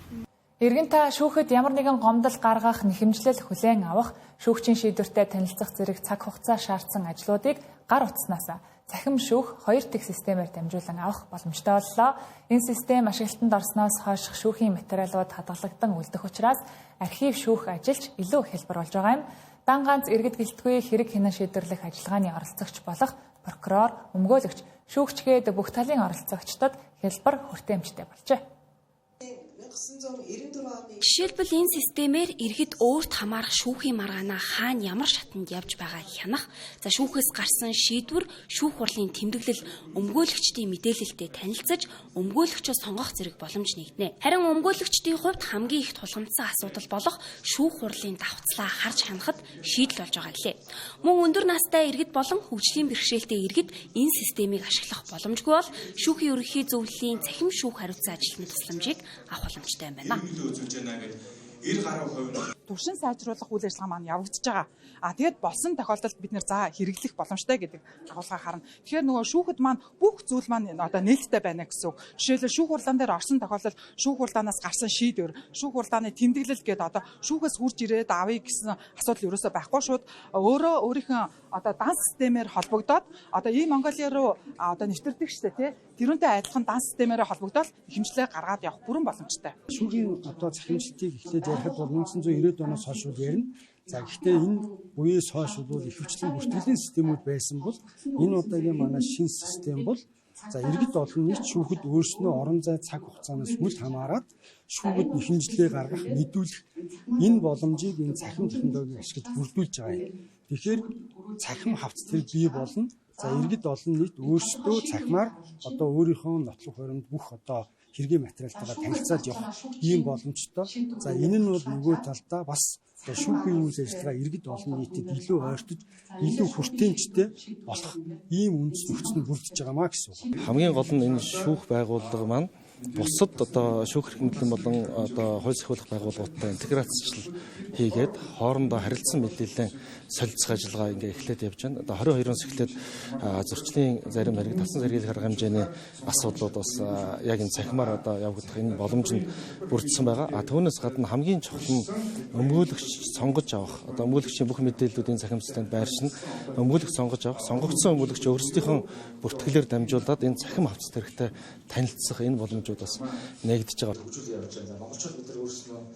Иргэн та шүүхэд ямар нэгэн гомдол гаргах, нэхэмжлэл хүлээн авах, шүүгчийн шийдвэртэй танилцах зэрэг цаг хугацаа шаардсан ажлуудыг гар утснаас цахим шүүх 2 дэх системээр дамжуулан авах боломжтой боллоо. Энэ систем ашиглалтанд орсноос хойш шүүхийн материалууд хадгалагдан үлдэх учраас архив шүүх ажилч илүү хэлбэр болж байгаа юм. Дан ганц иргэд гэлтгүй хэрэг хянан шийдвэрлэх ажиллагааны оролцогч болох прокурор, өмгөөлөгч, шүүгчгээд бүх талын оролцогчдод хэлбэр хүртээмжтэй болжээ. Жишээлбэл энэ системээр иргэд өөрт хамаарах шүүхийн маргаанаа хаана ямар шатанд явж байгааг хянах, за шүүхээс гарсан шийдвэр шүүх хурлын тэмдэглэл өмгөөлөгчдийн мэдээлэлтэй танилцаж өмгөөлөгчөө сонгох зэрэг боломж нэгднэ. Харин өмгөөлөгчдийн хувьд хамгийн их тулгамдсан асуудал болох шүүх хурлын давхцлаа харж хянахад шийдэл болж байгаа гэлээ. Мөн өндөр настай иргэд болон хөгжлийн бэрхшээлтэй иргэд энэ системийг ашиглах боломжгүй бол шүүхийн ерөнхий зөвлөлийн цахим шүүх хариуцсан ажилтны тусламжийг авах боломжтой байна. Түвшин сайжруулах үйл ажиллагаа маань явагдаж байгаа. Тэгээд болсон тохиолдолд бид нэр за хэрэглэх боломжтой гэдэг агуулгаа харна. Тэгэхээр нөгөө шүүхэд маань бүх зүйл маань одоо нээлттэй байна гэсэн үг. Жишээлбэл шүүх хурлаан дээр орсон тохиолдолд шүүх хурлаанаас гарсан шийдвэр, шүүх хурлааны тэмдэглэл гэдэг одоо шүүхээс хурж ирээд авъя гэсэн асуудал ерөөсөө байхгүй шууд өөрөө өөрийнхөө одоо дан системээр холбогдоод одоо ийм Монголиа руу одоо нэвтэрдэг штэ тий. Тэрүүнтэй адилхан дан системээр холбогдоод хэмжлээ гаргаад явах бүрэн боломжтой. Шүүхийн одоо захимжлтыг эхлээд ярихад бол 1990-ад оноос хойш ярина. За гэхдээ энэ үеэс хойш бол ихэвчлэн бүртгэлийн системүүд байсан бол энэ удаагийн манай шинэ систем бол за иргэд олон нийт шүүхэд өөрснөө орон зай цаг хугацаанаас үл хамааран шүүхэд хэмжлээ гаргах мэдүүлэх энэ боломжийг энэ цахим технологиг ашиглаж бүрдүүлж байгаа юм. Тэгэхээр цахим хавц төр бий болно. За иргэд олон нийт өөрсдөө цахимаар одоо өөрийнхөө нотлох хоримд бүх одоо хэргийн материалтайгаар танилцаад явах ийм боломжтой. За энэ нь бол нөгөө талдаа бас шүүхийн үйл ажиллагаа иргэд олон нийтэд илүү ойртож, илүү хүртээмжтэй болох ийм үндэс нөхцөл бүрдэж байгаамаа гэсэн үг. Хамгийн гол нь энэ шүүх байгууллага маань бусад одоо шүүх эрхэмлэн болон одоо хууль сахиулах байгууллагуудтай интеграцчлал хийгээд хоорондоо харилцан мэдээллийн солилцох ажиллагаа ингээ эхлээд явж байна. Одоо 22-оос эхлээд зөрчлийн зарим хэрэг талсан сэргийлэх арга хэмжээний асуудлууд бас яг энэ цахимаар одоо явагдах энэ боломж нь бүрдсэн байгаа. Түүнээс гадна хамгийн чухал нь өмгөөлөгч сонгож авах. Одоо өмгөөлөгчийн бүх мэдээллүүдийн цахим системд байршин өмгөөлөгч сонгож авах. Сонгогдсон өмгөөлөгч өөрсдийнхөө бүртгэлээр дамжуулаад энэ цахим хавцтай хэрэгтэй танилцах энэ боломж боломжууд бас нэгдэж байгаа.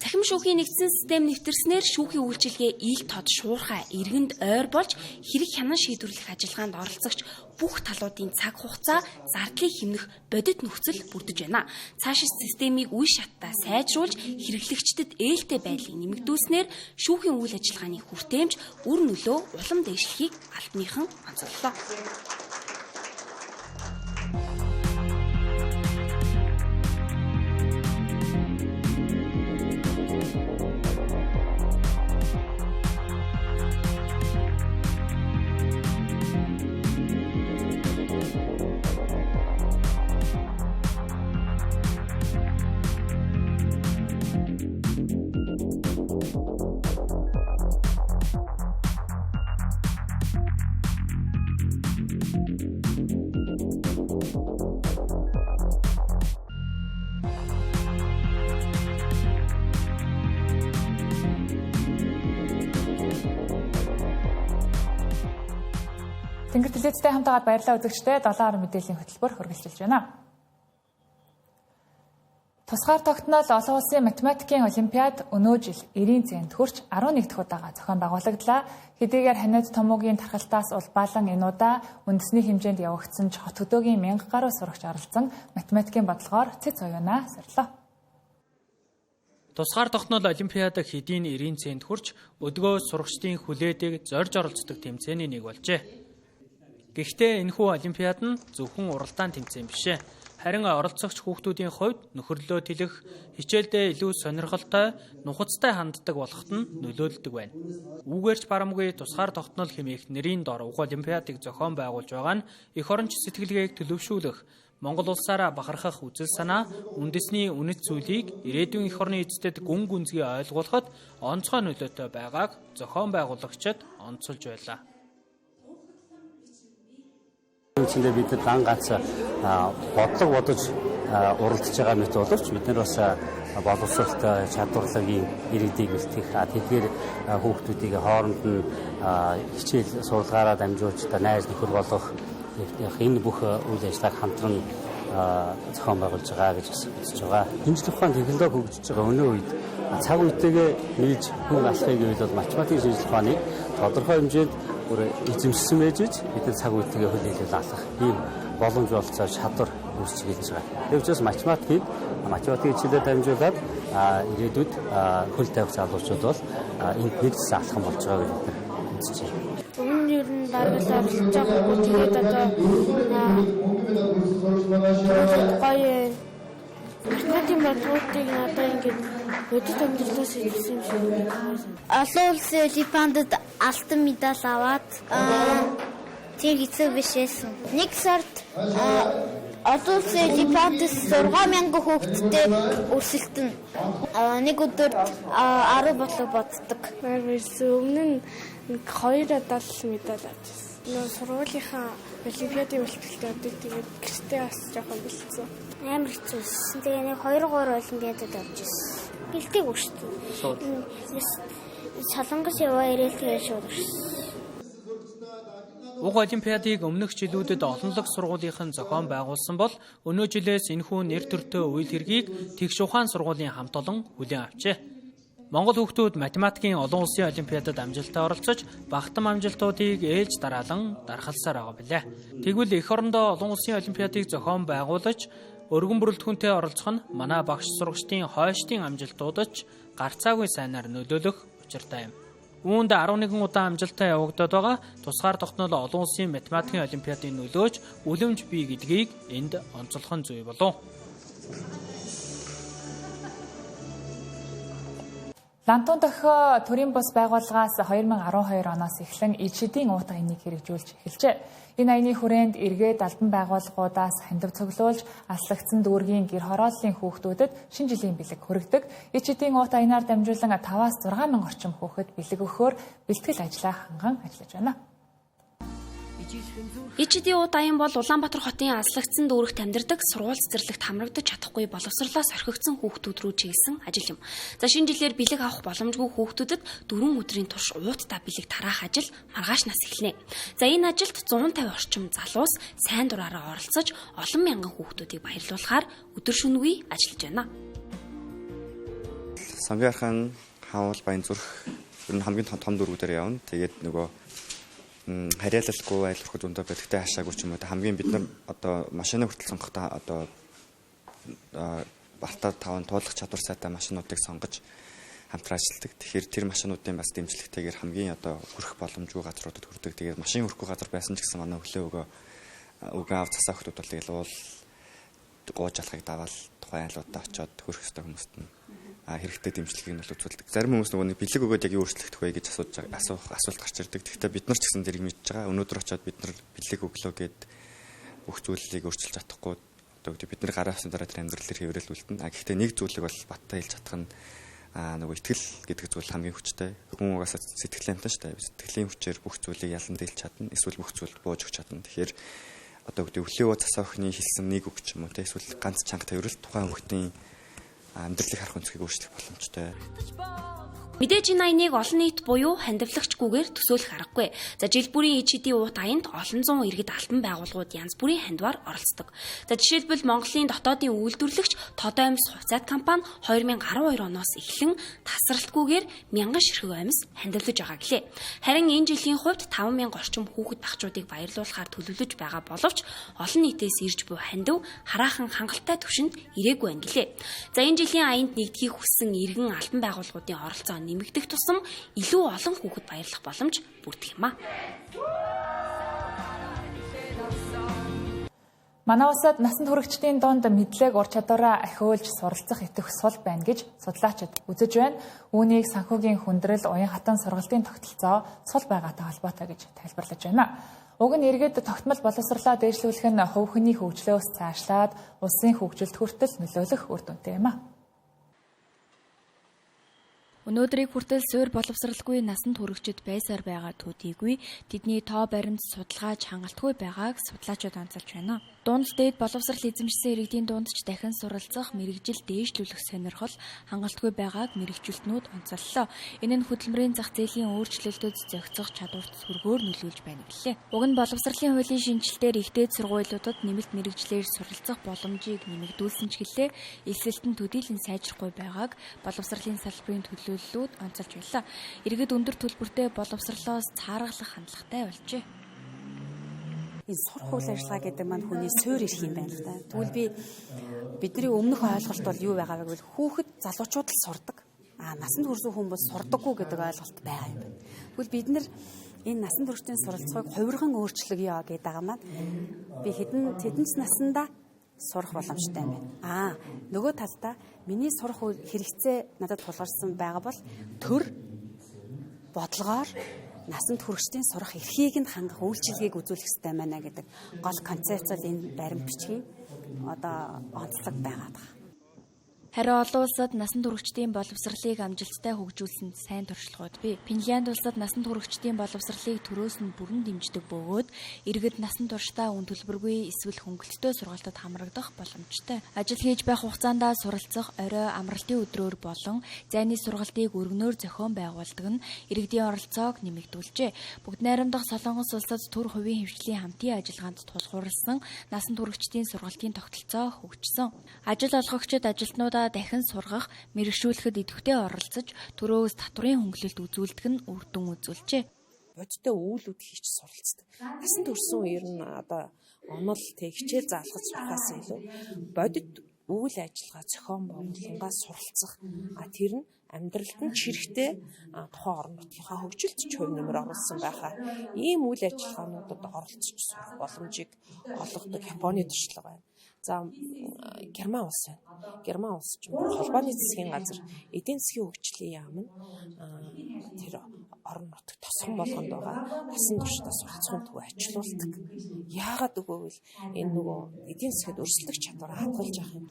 Цахим шүүхийн нэгдсэн систем нэвтэрснээр шүүхийн үйлчилгээ ил тод шуурхай иргэнд ойр болж хэрэг хянан шийдвэрлэх ажиллагаанд оролцогч бүх талуудын цаг хугацаа зардлыг хэмнэх бодит нөхцөл бүрдэж байна. Цаашид системийг үе шаттай сайжруулж хэрэглэгчдэд ээлтэй байдлыг нэмэгдүүлснээр шүүхийн үйл ажиллагааны хүртээмж үр нөлөө улам дээшлэхийг албаныхан онцоллоо. Тэнгэр телевизтэй хамтаагаад баярлалаа үзэгчдээ 7 мэдээллийн хөтөлбөр хүргэлжилж байна. Тусгаар тогтнол олон улсын математикийн олимпиад өнөө жил 90 цент хүрч 11 дахь удаага зохион байгуулагдлаа. Хэдийгээр ханиад томоогийн тархалтаас улбаалan энэ удаа үндэсний хэмжээнд явагдсан ч хот хөдөөгийн 1000 гаруй сурагч оролцсон математикийн бодлогоор цэц оюунаа сорилоо. Тусгаар тогтнол олимпиад хэдийн 90 цент хүрч өдгөө сурагчдын хүлээдэг зорж оролцдог тэмцээний нэг болжээ. Гэхдээ энэхүү олимпиад нь зөвхөн уралдаан тэмцээн бишээ. Харин оролцогч хүүхдүүдийн хувьд нөхөрлөлөө тэлэх, хичээлдээ илүү сонирхолтой, нухацтай ханддаг болоход нь нөлөөлдөг байна. Үүгээрч барамгүй тусгаар тогтнол хэмээх нэрийн дор уг олимпиадыг зохион байгуулж байгаа нь эх оронч сэтгэлгээг төлөвшүүлэх, Монгол улсаараа бахархах үзэл санаа, үндэсний үнэт зүйлийг ирээдүйн эх орны эздэд гүн гүнзгий ойлгуулахад онцгой нөлөөтэй байгааг зохион байгуулагчид онцолж байлаа. Эцэндээ бид дан ганц бодлого бодож уралдаж байгаа мэт боловч бид нар бас боловсролтой чадварлагийн иргэдийг бэлтгэх тэдгээр хүүхдүүдийг хооронд нь хичээл сургалгаараа дамжуулж найз нөхөр болгох энэ бүх үйл ажиллагааг хамтран зохион байгуулж байгаа гэж үзэж байгаа. Шинжлэх ухааны технологи хөгжиж байгаа өнөө үед цаг үетэйгээ нийлж хүн алхахыг бол математикийн шинжлэх ухааныг тодорхой хэмжээнд эзэмшсэн байж бид нар цаг үетэйгээ хөл нийлүүл алхах ийм боломж олцоо чадвар үүсч гэлж байгаа. Тэр учраас математикийн хичээлээр дамжуулаад ирээдүйд хөл тавих залуучууд бол энд нэгдсэн алхам болж байгаа гэж бид нар үзэж байна. Өмнө нь ер нь дараалал оролцож байгаагүй тэгээд одоо гоё математикийн бодлогыг одоо ингэж бодит амьдралаас хэлсэн юм шиг байна. Олон улсын олимпиадад алтан медаль аваад тийм хэцүү биш байсан. Нэг сард олон улсын олимпиадаас 6000 хүүхэдтэй өрсөлдөн. Нэг өдөрт 10 бодлого боддог. Өмнө нь 2 медаль авчихсан. Сургуулийнхаа олимпиадын бэлтгэлтэй тэгээд гэртээ бас жоохон бэлдсэн. Амар хэцүү. Тэгээ нэг 2-3 олимпиадад авчихсан. Бэлтгээгүй шүү дээ. Солонгос яваа ирэл тэгээ шууд ирсэн. Уг олимпиадыг өмнөх жилүүдэд олонлог сургуулийнхан зохион байгуулсан бол өнөө жилээс энэхүү нэр төртөө үйл хэргийг Тэгш ухаан сургуулийн хамт олон хүлээн авчээ. Монгол хүүхдүүд математикийн олон улсын олимпиадад амжилттай оролцож, багтам амжилтуудыг ээлж дараалан дархалсаар байгаа билээ. Тэгвэл эх орондоо олон улсын олимпиадыг зохион байгуулж, өргөн бүрэлдэхүүнтэй оролцох нь манай багш сурагчдын хойштын амжилтуудад гарцаагүй сайнаар нөлөөлөх учиртай юм. Үүнд 11 удаа амжилттай явагдаад байгаа тусгаар тогтнол олон улсын математикийн олимпиадын нөлөөж үлэмж бий гэдгийг энд онцлох нь зүй болов. Лантун дохио төрийн бус байгууллагаас 2012 оноос эхлэн ичидийн уут аяныг хэрэгжүүлж эхэлжээ. Энэ аяны хүрээнд эргээд албан байгууллагуудаас хандив цуглуулж аслагдсан дүүргийн гэр хорооллын хүүхдүүдэд шинэ жилийн бэлэг хүргэдэг. Ичидийн уут аянаар дамжуулан 5-аас 6 мянган орчим хүүхэд бэлэг өгөхөөр бэлтгэл ажлаа ханган ажиллаж байна. ИЧД даян бол Улаанбаатар хотын аслагдсан дүүрэгт амьдардаг сургууль цэцэрлэгт хамрагдаж чадахгүй боловсрлоос орхигдсон хүүхдүүд рүү чиглэсэн ажил юм. За шинэ жилээр бэлэг авах боломжгүй хүүхдүүдэд 4 өдрийн турш ууттай бэлэг тараах ажил маргааш нас эхэлнэ. За энэ ажилд 150 орчим залуус сайн дураараа оролцож олон мянган хүүхдүүдийг баярлуулахаар өдөр шөнөгүй ажиллаж байна. Самбиархан хаавал Баянзүрх ер нь хамгийн том дүүргүүдээр явна. Тэгээд нөгөө харьяалалгүй айлрахад өндөө байдагтай хашаагүй ч юм уу. Хамгийн бид нар одоо машины хүртэл сонгохдоо одоо бартаа таван туулах чадвар сайтай машинуудыг сонгож хамтран ажилладаг. Тэгэхээр тэр машинуудын бас дэмжлэгтэйгээр хамгийн одоо хүрэх боломжгүй газруудад хүрдэг. Тэгээд машин хүрэхгүй газар байсан ч гэсэн манай өглөө өгөө ав засаа хүмүүс бол тэгэл уул гооч алхахыг даваал тухайн айлуудаа очиод хүрэх ёстой хүмүүст нь хэрэгтэй дэмжлэгийг нь үзүүлдэг. Зарим хүмүүс нөгөө бэлэг өгөөд яг юу өөрчлөгдөх вэ гэж асуулт гарч ирдэг. Гэхдээ бид нар ч гэсэн зэрэг мэдж байгаа. Өнөөдөр очиод бид нар бэлэг өглөө гээд бүх зүйлийг өөрчилж чадахгүй одоо бид нар гараасан дараа тэр амьдралаар хэврэлүүлдэн. Гэхдээ нэг зүйлийг бол баттай хэлж чадах нь нөгөө итгэл гэдэг зүйл хамгийн хүчтэй. Хүн угаасаа сэтгэлийн амтан шүү дээ. Сэтгэлийн хүчээр бүх зүйлийг ялан дийлж чадна. Эсвэл бүх зүйлд бууж өгч чадна. Тэгэхээр одоо өглөө засаа охины хэлсэн нэг үг ч юм уу те эсвэл ганц чанга тавирал тухайн хүүхдийн амьдралыг харах өнцгийг өөрчлөх боломжтой. Мэдээж энэ аяныг олон нийт буюу хандивлагчгүйгээр төсөөлөх аргагүй. За жил бүрийн ИЧД уут аянд олон зуун иргэд албан байгууллагууд янз бүрийн хандиваар оролцдог. За жишээлбэл Монголын дотоодын үйлдвэрлэгч Тод аймс хувьцаат компани 2012 оноос эхлэн тасралтгүйгээр 1000 ширхэг аймс хандивлаж байгаа гэлээ. Харин энэ жилийн хувьд 5000 орчим хүүхэд багчуудыг баярлуулахаар төлөвлөж байгаа боловч олон нийтээс ирж буй хандив хараахан хангалттай түвшинд ирээгүй байна гэлээ. За энэ жилийн аянд нэгдхийг хүссэн иргэн албан байгууллагуудын оролцоо нэмэгдэх тусам илүү олон хүүхэд баярлах боломж бүрдэх юм аа. Манай улсад насанд хүрэгчдийн дунд мэдлэг ур чадвараа ахиулж суралцах итгэх сул байна гэж судлаачид үзэж байна. Үүнийг санхүүгийн хүндрэл, уян хатан сургалтын тогтолцоо сул байгаатай холбоотой гэж тайлбарлаж байна. Уг нь иргэд тогтмол боловсролоо дээшлүүлэх нь хувь хүний хөгжлөөс цаашлаад улсын хөгжилд хүртэл нөлөөлөх үр дүнтэй юм аа. Өнөөдрийг хүртэл суур боловсралгүй насанд хүрэгчид байсаар байгаа төдийгүй тэдний тоо баримт судалгааж хангалтгүй байгааг судлаачид онцолж байна. Дунд дээд боловсрал эзэмшсэн иргэдийн дунд ч дахин суралцах, мэрэгжил дээшлүүлэх сонирхол хангалтгүй байгааг мэрэгчлэлтнүүд онцоллоо. Энэ нь хөдөлмөрийн зах зээлийн өөрчлөлтөд зохицох чадварт сөргөөр нөлөөлж байна гэлээ. Уг нь боловсролын хуулийн шинжилтээр ихтэй сургуулиудад нэмэлт мэрэгжлээр суралцах боломжийг нэмэгдүүлсэн ч гэлээ элсэлтэн төдийлөн сайжрахгүй байгааг боловсролын салбарын төлөөллүүд онцолж байлаа. Иргэд өндөр төлбөртэй боловсролоос цааргалах хандлагатай болжээ. Энэ сурах үйл ажиллагаа гэдэг маань хүний суур ирэх юм байна л да. Тэгвэл бидний өмнөх ойлголт бол юу байгаа вэ гэвэл хүүхэд залуучууд л сурдаг. Насанд хүрсэн хүмүүс сурдаггүй гэдэг ойлголт байгаа юм байна. Тэгвэл бид нар энэ насанд хүрэгчдийн суралцахыг хувирхан өөрчлөгөө гэдэг байгаа маань би тэдэнц наснда сурах боломжтой юм байна. Нөгөө талдаа миний сурах хэрэгцээ надад тулгарсан байгаа бол төр бодлогоор насанд хүрэгчдийн сурах эрхийг нь хангах үйлчилгээг үзүүлэх ёстой байна гэдэг гол концепцэл энэ баримт бичгийн онцлог байгаад байна. Харин олон улсад насанд хүрэгчдийн боловсролыг амжилттай хөгжүүлсэн сайн туршлагууд бий. Финлянд улсад насанд хүрэгчдийн боловсролыг төрөөс нь бүрэн дэмждэг бөгөөд иргэд насан туршдаа үн төлбөргүй эсвэл хөнгөлөлтөө сургалтад хамрагдах боломжтой. Ажил хийж байх хугацаанд суралцах, орой амралтын өдрөөр болон зайны сургалтыг өргөнөөр зохион байгуулдаг нь иргэдийн оролцоог нэмэгдүүлжээ. Бүгд найрамдах Солонгос улсад төр хувийн хвшлийн хамтын ажиллагаанд тулгуурласан насанд хүрэгчдийн сургалтын тогтолцоо хөгжсөн. Ажил олгогчид ажилтнуудаа дахин сургах, мэрэгшүүлэхэд идэвхтэй оролцож, төрөөс татврын хөнгөлөлт үзүүлдэг нь үр дүн үзүүлжээ. Бодиттой үүлүүд хийж суралцдаг. Насанд хүрсэн үеэр нь онол хичээл заалгаж сурахаас илүү бодит үйл ажиллагаа зохион байгуулангаа суралцах. Тэр нь амьдралд нь чирэгтэй тухайн орон нутгийнхаа хөгжилд ч хувь нэмэр оруулсан байхаа. Ийм үйл ажиллагаануудад оролцож сурах боломжийг олгодог Японы туршлага байна. За Герман улс байна. Герман улс ч холбооны засгийн газар эдийн засгийн хөгжлийн яам нь тэр орон нутаг тосгон болгонд байгаа насан туршдаа суралцахын төвөө ачлуулдаг. Яагаад өгөөвөл энэ нөгөө эдийн засгийн өрсөлдөх чадвараа хадгалж явах юм.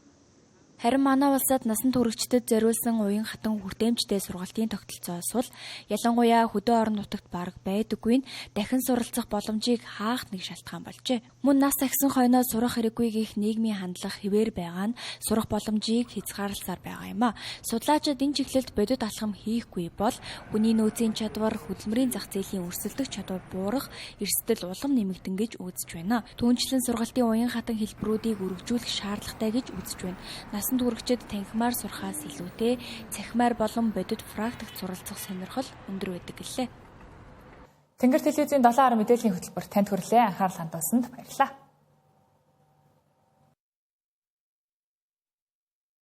Харин манай улсад насан туршидад зориулсан уян хатан хүртээмжтэй сургалтын тогтолцоос бол ялангуяа хөдөө орон нутагт бараг байдаггүй нь дахин суралцах боломжийг хаах нэг шалтгаан болжээ. Мөн нас агсан хойноо сурах хэрэггүй гэх нийгмийн хандлага хэвээр байгаа нь сурах боломжийг хязгаарласаар байгаа юм а. Судлаачид энэ чиглэлд бодит алхам хийхгүй бол хүний нөөцийн чадвар, хөдөлмөрийн зах зээлийн өрсөлдөх чадвар буурах, эрсдэл улам нэмэгдэн гэж үзэж байна. Түүнчлэн сургалтын уян хатан хэлбэрүүдийг өргөжүүлэх шаардлагатай гэж үзэж байна. Насан туршид танхимаар сурахаас илүүтэй цахимаар болон бодит практикт суралцах сонирхол өндөр байдаг гэлээ. Тэнгэр телевизийн 7 10 мэдээллийн хөтөлбөр танд хүрэлээ. Анхаарал хандуулсанд баярлалаа.